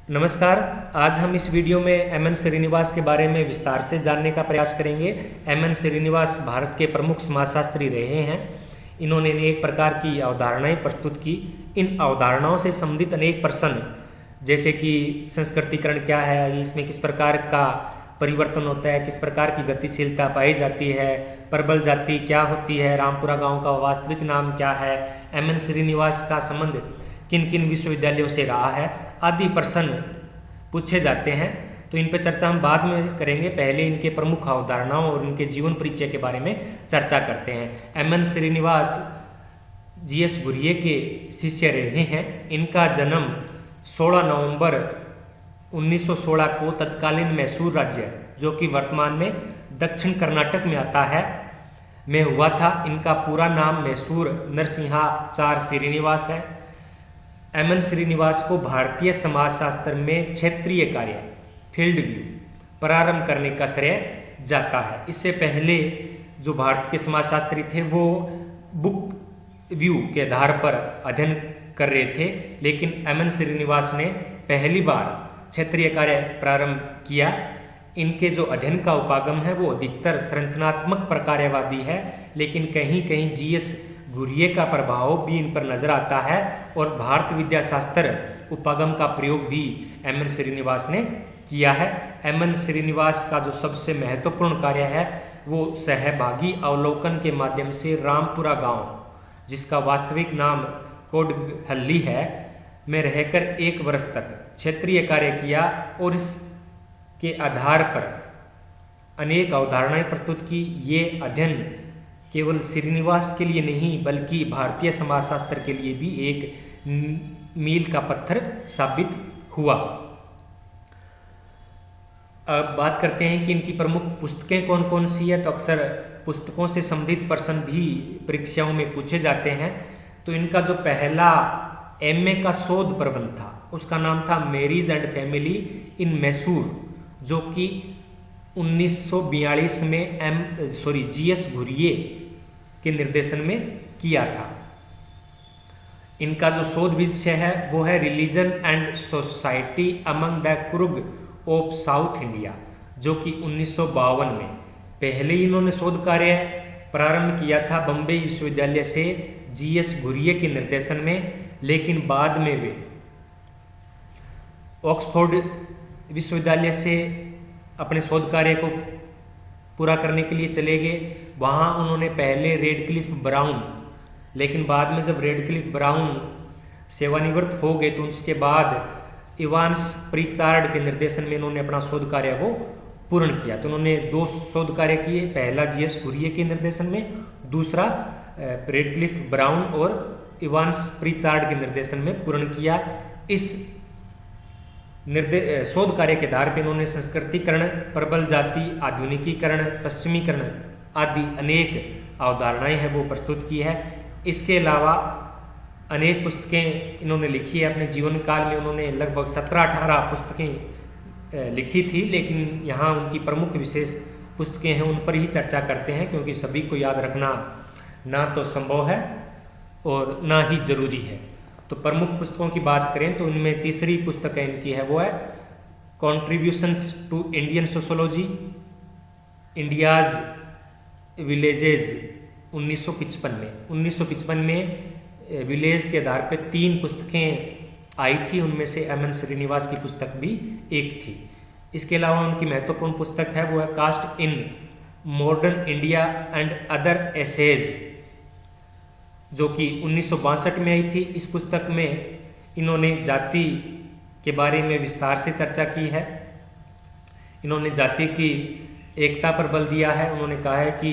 नमस्कार। आज हम इस वीडियो में एम एन श्रीनिवास के बारे में विस्तार से जानने का प्रयास करेंगे। एम एन श्रीनिवास भारत के प्रमुख समाजशास्त्री रहे हैं। इन्होंने अनेक प्रकार की अवधारणाएं प्रस्तुत की। इन अवधारणाओं से संबंधित अनेक प्रश्न जैसे कि संस्कृतिकरण क्या है, इसमें किस प्रकार का परिवर्तन होता है, किस प्रकार की गतिशीलता पाई जाती है, प्रबल जाति क्या होती है, रामपुरा गांव का वास्तविक नाम क्या है, एम एन श्रीनिवास का संबंध किन किन विश्वविद्यालयों से रहा है आदि प्रश्न पूछे जाते हैं। तो इन पर चर्चा हम बाद में करेंगे। पहले इनके प्रमुख अवधारणाओं और इनके जीवन परिचय के बारे में चर्चा करते हैं। M N Srinivas GS Ghurye के शिष्य रहे हैं। इनका जन्म 16 नवंबर 1916 को तत्कालीन मैसूर राज्य, जो कि वर्तमान में दक्षिण कर्नाटक में आता है, में हुआ था। इनका पूरा नाम मैसूर नरसिंहाचार श्रीनिवास है। एम एन श्रीनिवास को भारतीय समाजशास्त्र में क्षेत्रीय कार्य फील्ड व्यू प्रारंभ करने का श्रेय जाता है। इससे पहले जो भारत के समाजशास्त्री थे वो बुक व्यू के आधार पर अध्ययन कर रहे थे, लेकिन एम एन श्रीनिवास ने पहली बार क्षेत्रीय कार्य प्रारंभ किया। इनके जो अध्ययन का उपागम है वो अधिकतर संरचनात्मक प्रकार्यवादी है, लेकिन कहीं कहीं जीएस घुरिये का प्रभाव भी इन पर नजर आता है और भारत विद्याशास्त्र उपागम का प्रयोग भी एम एन श्रीनिवास ने किया है। एम एन श्रीनिवास का जो सबसे महत्वपूर्ण कार्य है वो सहभागी अवलोकन के माध्यम से रामपुरा गांव, जिसका वास्तविक नाम कोडहल्ली है, में रहकर 1 वर्ष तक क्षेत्रीय कार्य किया और इसके आधार पर अनेक अवधारणाएं प्रस्तुत की। ये अध्ययन केवल श्रीनिवास के लिए नहीं बल्कि भारतीय समाजशास्त्र के लिए भी एक मील का पत्थर साबित हुआ। अब बात करते हैं कि इनकी प्रमुख पुस्तकें कौन कौन सी है। तो अक्सर पुस्तकों से संबंधित प्रश्न भी परीक्षाओं में पूछे जाते हैं। तो इनका जो पहला एमए का शोध प्रबंध था उसका नाम था marriage and family in Mysore, जो कि 1942 में जीएस घुरिये के निर्देशन में किया था। इनका जो शोध विषय है वो है religion and society among the Coorg of South India, जो कि 1952 में पहले ही इन्होंने शोध कार्य प्रारंभ किया था बम्बई विश्वविद्यालय से जीएस घुरिये के निर्देशन में, लेकिन बाद में वे ऑक्सफोर्ड विश्वविद्यालय से अपने शोध कार्य को पूरा करने के लिए चले गए। वहाँ उन्होंने पहले रेडक्लिफ ब्राउन, लेकिन बाद में जब रेडक्लिफ ब्राउन सेवानिवृत्त हो गए तो उसके बाद इवांस प्रिचार्ड के निर्देशन में इन्होंने अपना शोध कार्य को पूर्ण किया। तो उन्होंने 2 शोध कार्य किए, पहला जीएस घुरिये के निर्देशन में, दूसरा रेडक्लिफ ब्राउन और इवांस प्रिचार्ड के निर्देशन में पूर्ण किया। इस शोध कार्य के आधार पर इन्होंने संस्कृतिकरण, प्रबल जाति, आधुनिकीकरण, पश्चिमीकरण आदि अनेक अवधारणाएं हैं वो प्रस्तुत की है। इसके अलावा अनेक पुस्तकें इन्होंने लिखी है। अपने जीवन काल में उन्होंने लगभग 17-18 पुस्तकें लिखी थी, लेकिन यहाँ उनकी प्रमुख विशेष पुस्तकें हैं उन पर ही चर्चा करते हैं, क्योंकि सभी को याद रखना ना तो संभव है और ना ही जरूरी है। तो प्रमुख पुस्तकों की बात करें तो उनमें तीसरी पुस्तक इनकी है वो है contributions to Indian sociology, India's villages 1955 में विलेज के आधार पर 3 पुस्तकें आई थी, उनमें से एम एन श्रीनिवास की पुस्तक भी एक थी। इसके अलावा उनकी महत्वपूर्ण पुस्तक है वो है caste in modern India and other essays, जो कि 1962 में आई थी। इस पुस्तक में इन्होंने जाति के बारे में विस्तार से चर्चा की है। इन्होंने जाति की एकता पर बल दिया है। उन्होंने कहा है कि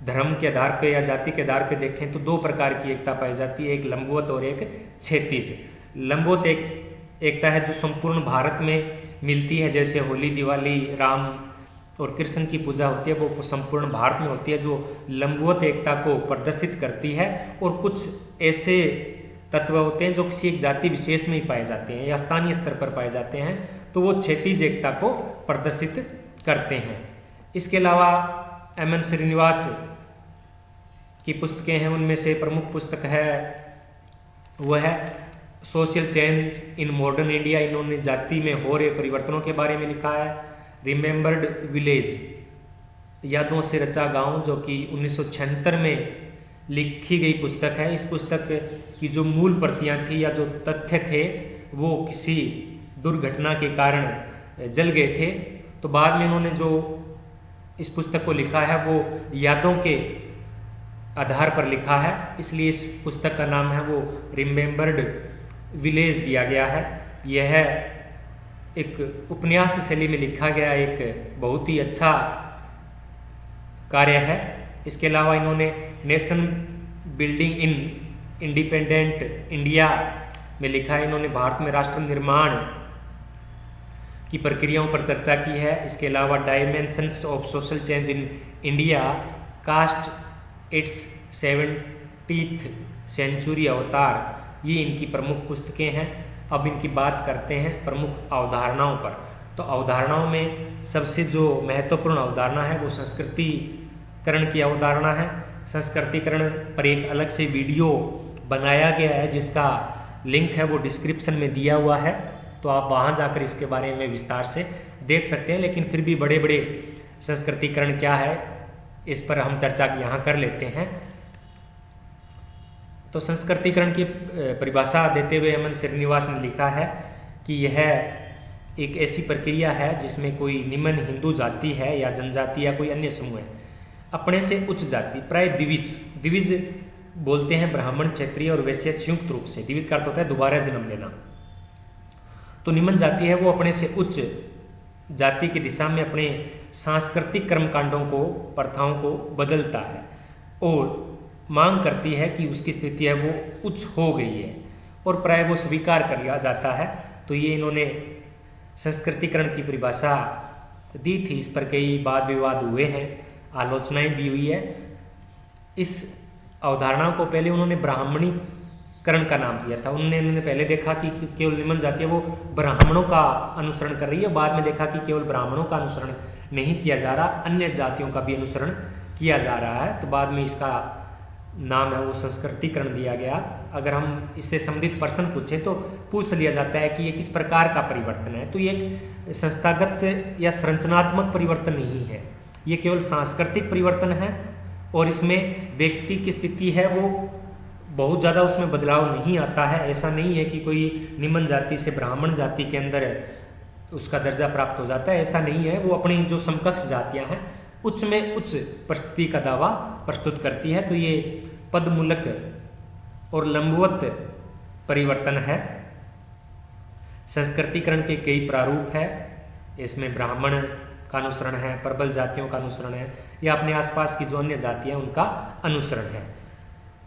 धर्म के आधार पे या जाति के आधार पे देखें तो 2 प्रकार की एकता पाई जाती है, एक लंबवत और एक क्षैतिज। लंबवत एकता है जो संपूर्ण भारत में मिलती है, जैसे होली, दिवाली, राम और कृष्ण की पूजा होती है, वो संपूर्ण भारत में होती है, जो लंबवत एकता को प्रदर्शित करती है। और कुछ ऐसे तत्व होते हैं जो किसी एक जाति विशेष में ही पाए जाते हैं या स्थानीय स्तर पर पाए जाते हैं, तो वो क्षैतिज एकता को प्रदर्शित करते हैं। इसके अलावा एम एन श्रीनिवास की पुस्तकें हैं, उनमें से प्रमुख पुस्तक है वह है सोशल चेंज इन मॉडर्न इंडिया, इन्होंने जाति में हो रहे परिवर्तनों के बारे में लिखा है। रिमेम्बर्ड विलेज, यादों से रचा गांव, जो कि 1976 में लिखी गई पुस्तक है। इस पुस्तक की जो मूल प्रतियां थी या जो तथ्य थे वो किसी दुर्घटना के कारण जल गए थे, तो बाद में इन्होंने जो इस पुस्तक को लिखा है वो यादों के आधार पर लिखा है, इसलिए इस पुस्तक का नाम है वो रिमेम्बर्ड विलेज दिया गया है। यह एक उपन्यास शैली में लिखा गया एक बहुत ही अच्छा कार्य है। इसके अलावा इन्होंने nation building in independent India में लिखा है। इन्होंने भारत में राष्ट्र निर्माण की प्रक्रियाओं पर चर्चा की है। इसके अलावा dimensions of social change in India, caste its 70th century अवतार, ये इनकी प्रमुख पुस्तकें हैं। अब इनकी बात करते हैं प्रमुख अवधारणाओं पर। तो अवधारणाओं में सबसे जो महत्वपूर्ण अवधारणा है वो संस्कृतिकरण की अवधारणा है। संस्कृतिकरण पर एक अलग से वीडियो बनाया गया है जिसका लिंक है वो डिस्क्रिप्शन में दिया हुआ है, तो आप वहाँ जाकर इसके बारे में विस्तार से देख सकते हैं। लेकिन फिर भी बड़े बड़े संस्कृतिकरण क्या है इस पर हम चर्चा यहाँ कर लेते हैं। तो संस्कृतिकरण की परिभाषा देते हुए एमएन श्रीनिवास ने लिखा है कि यह एक ऐसी प्रक्रिया है जिसमें कोई निम्न हिंदू जाति है या जनजाति या कोई अन्य समूह है अपने से उच्च जाति, प्राय द्विज बोलते हैं ब्राह्मण, क्षत्रिय और वैश्य संयुक्त रूप से। द्विज का अर्थ होता है दोबारा जन्म लेना। तो निम्न जाति है वो अपने से उच्च जाति की दिशा में अपने सांस्कृतिक कर्मकांडों को, प्रथाओं को बदलता है और मांग करती है कि उसकी स्थिति है वो उच्च हो गई है और प्राय वो स्वीकार कर लिया जाता है। तो ये इन्होंने संस्कृतिकरण की परिभाषा दी थी। इस पर कई वाद विवाद हुए हैं, आलोचनाएं भी हुई है। इस अवधारणा को पहले उन्होंने ब्राह्मणीकरण का नाम दिया था। उन्होंने पहले देखा कि केवल निम्न जाति है वो ब्राह्मणों का अनुसरण कर रही है, बाद में देखा कि केवल ब्राह्मणों का अनुसरण नहीं किया जा रहा, अन्य जातियों का भी अनुसरण किया जा रहा है। तो बाद में इसका नाम है वो संस्कृतिकरण दिया गया। अगर हम इससे संबंधित प्रश्न पूछें तो पूछ लिया जाता है कि ये किस प्रकार का परिवर्तन है, तो ये एक संस्थागत या संरचनात्मक परिवर्तन नहीं है, ये केवल सांस्कृतिक परिवर्तन है और इसमें व्यक्ति की स्थिति है वो बहुत ज़्यादा उसमें बदलाव नहीं आता है। ऐसा नहीं है कि कोई निम्न जाति से ब्राह्मण जाति के अंदर उसका दर्जा प्राप्त हो जाता है, ऐसा नहीं है। वो अपनी जो समकक्ष जातियां हैं उच्च में उच्च परिस्थिति का दावा प्रस्तुत करती है। तो ये पदमूलक और लंबवत परिवर्तन है। संस्कृतिकरण के कई प्रारूप है, इसमें ब्राह्मण का अनुसरण है, प्रबल जातियों का अनुसरण है या अपने आसपास की जो अन्य जातियां उनका अनुसरण है।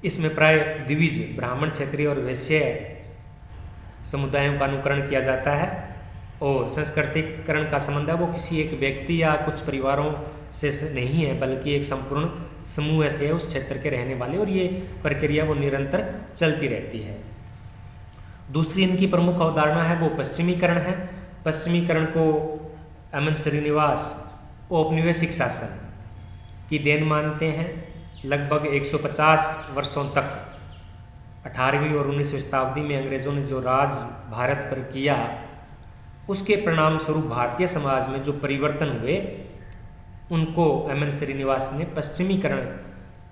इसमें प्राय द्विज ब्राह्मण, क्षत्रिय और वैश्य समुदायों का अनुकरण किया जाता है और संस्कृतिकरण का संबंध है वो किसी एक व्यक्ति या कुछ परिवारों से नहीं है बल्कि एक संपूर्ण समूह से है उस क्षेत्र के रहने वाले, और ये प्रक्रिया वो निरंतर चलती रहती है। दूसरी इनकी प्रमुख अवधारणा है वो पश्चिमीकरण है। पश्चिमीकरण को एमएन श्रीनिवास औपनिवेशिक शासन की देन मानते हैं। लगभग 150 वर्षों तक 18वीं और 19वीं शताब्दी में अंग्रेजों ने जो राज भारत पर किया उसके परिणाम स्वरूप भारतीय समाज में जो परिवर्तन हुए उनको एमएन श्रीनिवास ने पश्चिमीकरण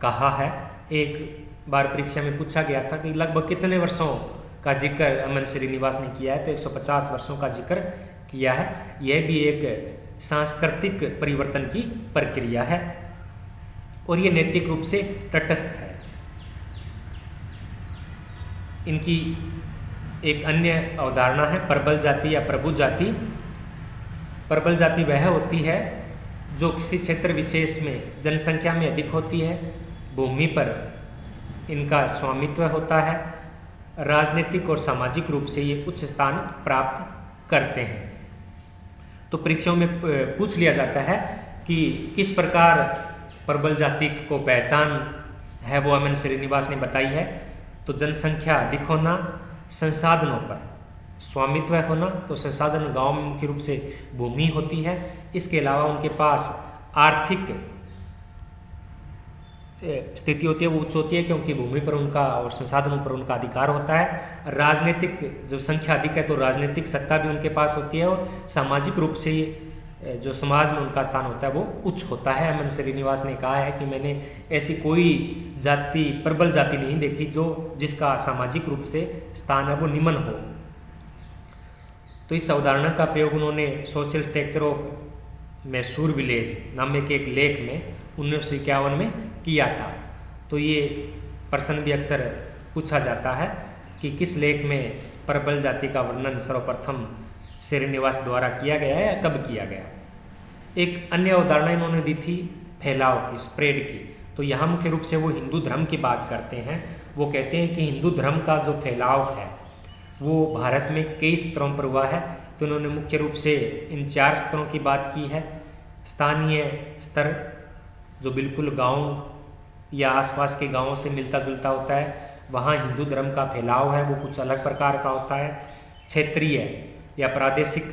कहा है। एक बार परीक्षा में पूछा गया था कि लगभग कितने वर्षों का जिक्र एमएन श्रीनिवास ने किया है, तो 150 वर्षों का जिक्र किया है। यह भी एक सांस्कृतिक परिवर्तन की प्रक्रिया है और ये नैतिक रूप से तटस्थ है। इनकी एक अन्य अवधारणा है प्रबल जाति या प्रभु जाति। प्रबल जाति वह होती है जो किसी क्षेत्र विशेष में जनसंख्या में अधिक होती है, भूमि पर इनका स्वामित्व होता है, राजनीतिक और सामाजिक रूप से ये उच्च स्थान प्राप्त करते हैं। तो परीक्षाओं में पूछ लिया जाता है कि किस प्रकार प्रबल जाति को पहचान है वो एमएन श्रीनिवास ने बताई है। तो जनसंख्या अधिक होना, संसाधनों पर स्वामित्व होना, तो संसाधन गांव में मुख्य रूप से भूमि होती है। इसके अलावा उनके पास आर्थिक स्थिति होती है वो उच्च होती है, क्योंकि भूमि पर उनका और संसाधनों पर उनका अधिकार होता है। राजनीतिक जब संख्या अधिक है तो राजनीतिक सत्ता भी उनके पास होती है, और सामाजिक रूप से जो समाज में उनका स्थान होता है वो उच्च होता है। एम एन श्रीनिवास ने कहा है कि मैंने ऐसी कोई जाति, प्रबल जाति नहीं देखी जिसका सामाजिक रूप से स्थान है वो निम्न हो। तो इस अवधारणा का प्रयोग उन्होंने social structure of Mysore village नामक एक लेख में 1951 में किया था। तो ये प्रश्न भी अक्सर पूछा जाता है कि किस लेख में प्रबल जाति का वर्णन सर्वप्रथम श्रीनिवास द्वारा किया गया है या कब किया गया। एक अन्य अवधारणा इन्होंने दी थी फैलाव की, स्प्रेड की। तो यहाँ मुख्य रूप से वो हिंदू धर्म की बात करते हैं। वो कहते हैं कि हिंदू धर्म का जो फैलाव है वो भारत में कई स्तरों पर हुआ है। तो उन्होंने मुख्य रूप से इन 4 स्तरों की बात की है। स्थानीय स्तर जो बिल्कुल गांव या आसपास के गांवों से मिलता जुलता होता है, वहाँ हिंदू धर्म का फैलाव है वो कुछ अलग प्रकार का होता है। क्षेत्रीय या प्रादेशिक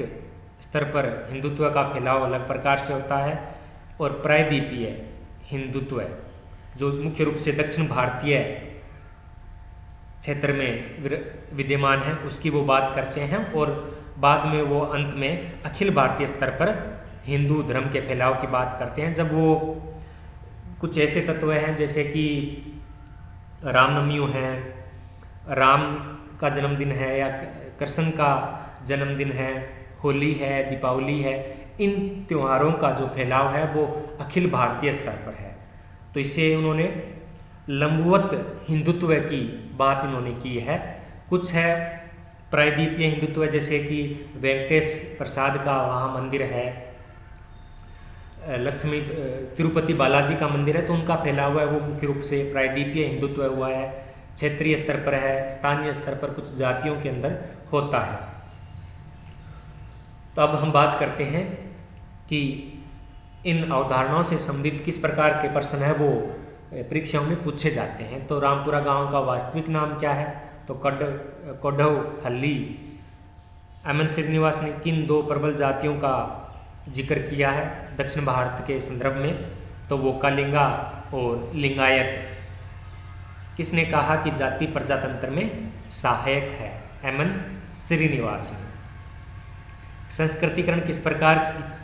स्तर पर हिंदुत्व का फैलाव अलग प्रकार से होता है। और प्रायद्वीपीय हिंदुत्व जो मुख्य रूप से दक्षिण भारतीय क्षेत्र में विद्यमान है उसकी वो बात करते हैं। और बाद में वो अंत में अखिल भारतीय स्तर पर हिंदू धर्म के फैलाव की बात करते हैं, जब वो कुछ ऐसे तत्व हैं जैसे कि रामनवमी है, राम का जन्मदिन है, या कृष्ण का जन्मदिन है, होली है, दीपावली है, इन त्योहारों का जो फैलाव है वो अखिल भारतीय स्तर पर है। तो इससे उन्होंने लंबवत हिंदुत्व की बात इन्होंने की है। कुछ है प्रायद्वीपीय हिंदुत्व, जैसे कि वेंकटेश प्रसाद का वहाँ मंदिर है, लक्ष्मी तिरुपति बालाजी का मंदिर है, तो उनका फैला हुआ है वो मुख्य रूप से प्रायद्वीपीय हिंदुत्व हुआ है। क्षेत्रीय स्तर पर है, स्थानीय स्तर पर कुछ जातियों के अंदर होता है। तो अब हम बात करते हैं कि इन अवधारणाओं से संबंधित किस प्रकार के प्रश्न है वो परीक्षाओं में पूछे जाते हैं। तो रामपुरा गांव का वास्तविक नाम क्या है? तो कोडव हल्ली। एम एन श्रीनिवास ने किन 2 प्रबल जातियों का जिक्र किया है दक्षिण भारत के संदर्भ में? तो वो कलिंगा और लिंगायत। किसने कहा कि जाति प्रजातंत्र में सहायक है? एम एन श्रीनिवास ने। संस्कृतिकरण किस प्रकार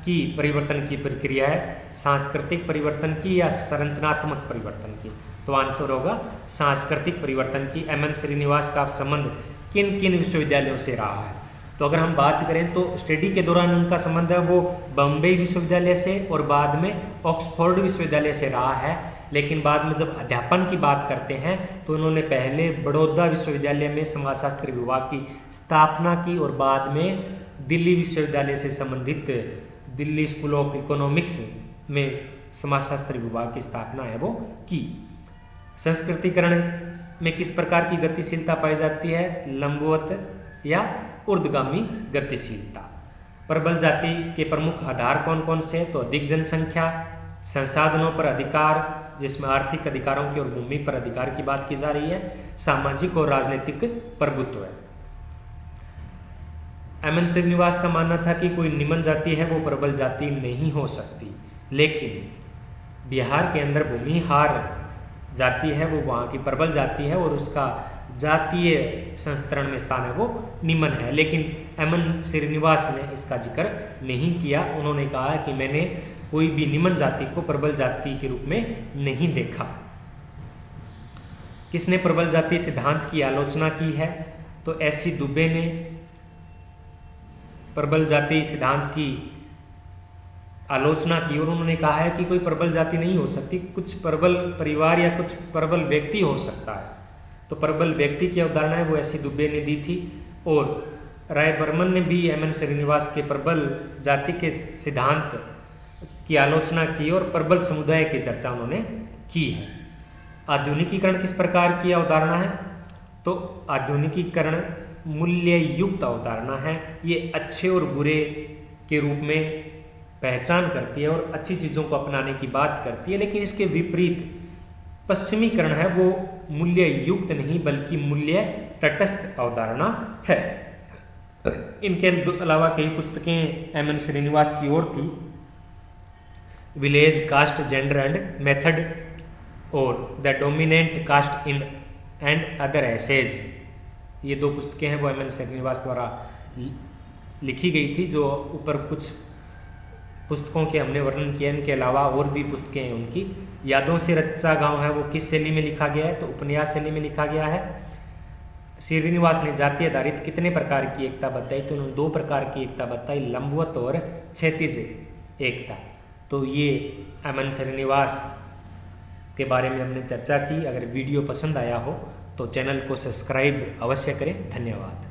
की परिवर्तन की प्रक्रिया है? सांस्कृतिक परिवर्तन की या संरचनात्मक परिवर्तन की? तो आंसर होगा सांस्कृतिक परिवर्तन की। एम एन श्रीनिवास का संबंध किन किन विश्वविद्यालयों से रहा है? तो अगर हम बात करें तो स्टडी के दौरान उनका संबंध है वो बॉम्बे विश्वविद्यालय से और बाद में ऑक्सफोर्ड विश्वविद्यालय से रहा है। लेकिन बाद में जब अध्यापन की बात करते हैं तो उन्होंने पहले बड़ौदा विश्वविद्यालय में समाजशास्त्र विभाग की स्थापना की और बाद में दिल्ली विश्वविद्यालय से संबंधित दिल्ली स्कूल ऑफ इकोनॉमिक्स में समाजशास्त्र विभाग की स्थापना है वो की। संस्कृतिकरण में किस प्रकार की गतिशीलता पाई जाती है? लंबवत या ऊर्ध्वगामी गतिशीलता। प्रबल जाति के प्रमुख आधार कौन कौन से? तो अधिक जनसंख्या, संसाधनों पर अधिकार जिसमें आर्थिक अधिकारों की और भूमि पर अधिकार की बात की जा रही है, सामाजिक और राजनीतिक प्रभुत्व है। एम एन श्रीनिवास का मानना था कि कोई निम्न जाति है वो प्रबल जाति नहीं हो सकती, लेकिन बिहार के अंदर भूमिहार जाति है वो वहाँ की प्रबल जाति है और उसका जातीय संस्करण में स्थान है वो निम्न है। लेकिन एम एन श्रीनिवास ने इसका जिक्र नहीं किया। उन्होंने कहा कि मैंने कोई भी निम्न जाति को प्रबल जाति के रूप में नहीं देखा। किसने प्रबल जाति सिद्धांत की आलोचना की है? तो एस.सी. दुबे ने प्रबल जाति सिद्धांत की आलोचना की और उन्होंने कहा है कि कोई प्रबल जाति नहीं हो सकती, कुछ प्रबल परिवार या कुछ प्रबल व्यक्ति हो सकता है। तो प्रबल व्यक्ति की अवधारणा है वो एस.सी. दुबे ने दी थी और राय बर्मन ने भी एम एन श्रीनिवास के प्रबल जाति के सिद्धांत की आलोचना की और प्रबल समुदाय की चर्चा उन्होंने की है। आधुनिकीकरण किस प्रकार की अवधारणा है? तो आधुनिकीकरण मूल्य युक्त अवधारणा है। ये अच्छे और बुरे के रूप में पहचान करती है और अच्छी चीज़ों को अपनाने की बात करती है, लेकिन इसके विपरीत पश्चिमीकरण है वो मूल्य युक्त नहीं बल्कि मूल्य तटस्थ अवधारणा है। इनके अलावा कई पुस्तकें एम एन श्रीनिवास की ओर थी। Village, caste, gender and method और the dominant caste in and other essays, ये दो पुस्तकें हैं वो एम एन श्रीनिवास द्वारा लिखी गई थी। जो ऊपर कुछ पुस्तकों के हमने वर्णन किया, इनके अलावा और भी पुस्तकें हैं उनकी। यादों से रचा गांव है वो किस शैली में लिखा गया है, तो उपन्यास शैली में लिखा गया है। श्रीनिवास ने जाति आधारित कितने प्रकार की एकता बताई, तो उन्होंने 2 प्रकार की एकता बताई, लंबवत और क्षैतिज एकता। तो ये एम एन श्रीनिवास के बारे में हमने चर्चा की। अगर वीडियो पसंद आया हो तो चैनल को सब्सक्राइब अवश्य करें। धन्यवाद।